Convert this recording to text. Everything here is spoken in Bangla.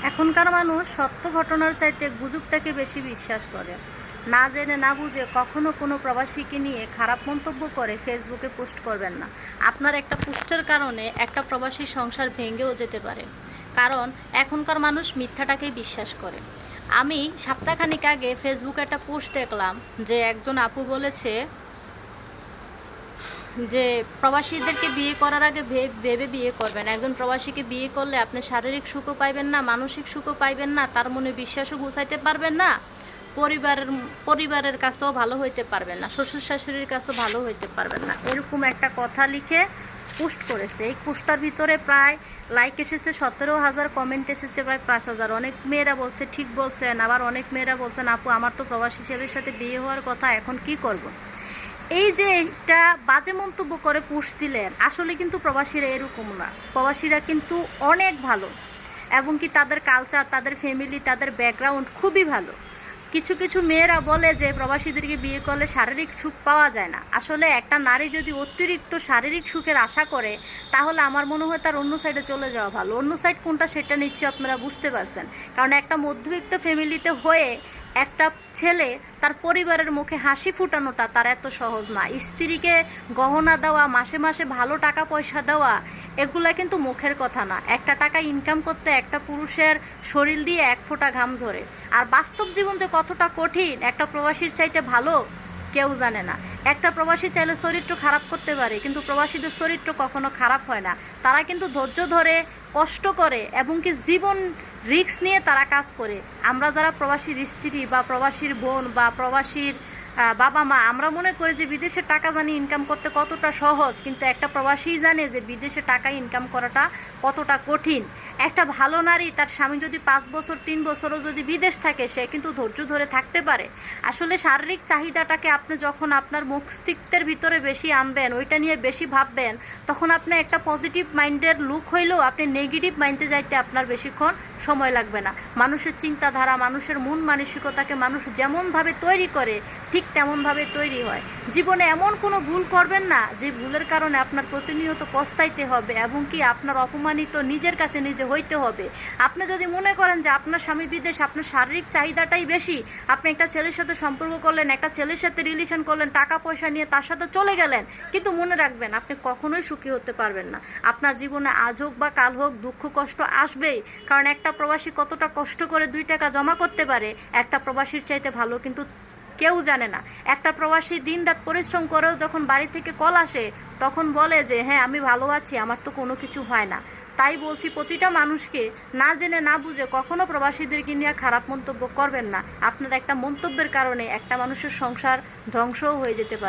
এখনকার মানুষ সত্য ঘটনার চাইতে গুজবটাকে বেশি বিশ্বাস করে। না জেনে না বুঝে কখনো কোনো প্রবাসীকে নিয়ে খারাপ মন্তব্য করে ফেসবুকে পোস্ট করবেন না। আপনার একটা পোস্টের কারণে একটা প্রবাসীর সংসার ভেঙেও যেতে পারে, কারণ এখনকার মানুষ মিথ্যাটাকেই বিশ্বাস করে। আমি সপ্তাহখানিক আগে ফেসবুকে একটা পোস্ট দেখলাম যে একজন আপু বলেছে যে প্রবাসীদেরকে বিয়ে করার আগে ভেবে বিয়ে করবেন। একজন প্রবাসীকে বিয়ে করলে আপনি শারীরিক সুখও পাইবেন না, মানসিক সুখও পাইবেন না, তার মনে বিশ্বাসও গুছাইতে পারবেন না, পরিবারের কাছেও ভালো হইতে পারবেন না, শ্বশুর শাশুড়ির কাছেও ভালো হইতে পারবেন না, এরকম একটা কথা লিখে পোস্ট করেছে। এই পোস্টটার ভিতরে প্রায় লাইক এসেছে 17,000, কমেন্ট এসেছে প্রায় 5,000। অনেক মেয়েরা বলছে ঠিক বলছেন, আবার অনেক মেয়েরা বলছেন আপু আমার তো প্রবাসী ছেলের সাথে বিয়ে হওয়ার কথা, এখন কি করব। এই যে একটা বাজে মন্তব্য করে পোস্ট দিলেন, আসলে কিন্তু প্রবাসীরা এরকম না। প্রবাসীরা কিন্তু অনেক ভালো, এবং কি তাদের কালচার, তাদের ফ্যামিলি, তাদের ব্যাকগ্রাউন্ড খুবই ভালো। কিছু কিছু মেয়েরা বলে যে প্রবাসীদেরকে বিয়ে করলে শারীরিক সুখ পাওয়া যায় না। আসলে একটা নারী যদি অতিরিক্ত শারীরিক সুখের আশা করে, তাহলে আমার মনে হয় তার অন্য সাইডে চলে যাওয়া ভালো। অন্য সাইড কোনটা সেটা নিশ্চয়ই আপনারা বুঝতে পারছেন। কারণ একটা মধ্যবিত্ত ফ্যামিলিতে হয়ে একটা ছেলে তার পরিবারের মুখে হাসি ফুটানোটা তার এত সহজ না। স্ত্রীকে গহনা দেওয়া, মাসে মাসে ভালো টাকা পয়সা দেওয়া, এগুলা কিন্তু মুখের কথা না। একটা টাকা ইনকাম করতে একটা পুরুষের শরীর দিয়ে এক ফোঁটা ঘাম ঝরে। আর বাস্তব জীবন যে কতটা কঠিন, একটা প্রবাসীর চাইতে ভালো কেউ জানে না। একটা প্রবাসী চাইলে চরিত্র খারাপ করতে পারে, কিন্তু প্রবাসীদের চরিত্র কখনো খারাপ হয় না। তারা কিন্তু ধৈর্য ধরে কষ্ট করে, এবং কি জীবন রিস্ক নিয়ে তারা কাজ করে। আমরা যারা প্রবাসীর স্ত্রী বা প্রবাসীর বোন বা প্রবাসীর বাবা মা, আমরা মনে করি যে বিদেশে টাকা জানি ইনকাম করতে কতটা সহজ, কিন্তু একটা প্রবাসী জানে যে বিদেশে টাকা ইনকাম করাটা কতটা কঠিন। একটা ভালো নারী, তার স্বামী যদি 5 বছর 3 বছরও যদি বিদেশ থাকে, সে কিন্তু ধৈর্য ধরে থাকতে পারে। আসলে শারীরিক চাহিদাটাকে আপনি যখন আপনার মস্তিষ্কের ভিতরে বেশি আনবেন, ওইটা নিয়ে বেশি ভাববেন, তখন আপনি একটা পজিটিভ মাইন্ডের লুক হইলেও আপনি নেগেটিভ মাইন্ডে যাইতে আপনার বেশিক্ষণ সময় লাগবে না। মানুষের চিন্তাধারা, মানুষের মন মানসিকতাকে মানুষ যেমনভাবে তৈরি করে, ঠিক তেমনভাবে তৈরি হয়। জীবনে এমন কোনো ভুল করবেন না যে ভুলের কারণে আপনার প্রতিনিয়ত পস্তাইতে হবে, এবং কি আপনার অপমানিত নিজের কাছে নিজে হইতে হবে। আপনি যদি মনে করেন যে আপনার স্বামী বিদেশ, আপনার শারীরিক চাহিদাটাই বেশি, আপনি একটা ছেলের সাথে সম্পর্ক করলেন, একটা ছেলের সাথে রিলেশন করলেন, টাকা পয়সা নিয়ে তার সাথে চলে গেলেন, কিন্তু মনে রাখবেন আপনি কখনোই সুখী হতে পারবেন না। আপনার জীবনে আজ হোক বা কাল হোক দুঃখ কষ্ট আসবেই। কারণ একটা প্রবাসী কতটা কষ্ট করে 2 টাকা জমা করতে পারে, একটা প্রবাসীর চাইতে ভালো কিন্তু কেউ জানে না। একটা প্রবাসী দিনরাত পরিশ্রম করেও যখন বাড়ি থেকে কল আসে, তখন বলে যে হ্যাঁ আমি ভালো আছি, আমার তো কোনো কিছু হয় না। তাই বলছি, প্রতিটা মানুষকে না জেনে না বুঝে কখনো প্রবাসীদেরকে নিয়ে খারাপ মন্তব্য করবেন না। আপনার একটা মন্তব্যের কারণে একটা মানুষের সংসার ধ্বংসও হয়ে যেতে পারে।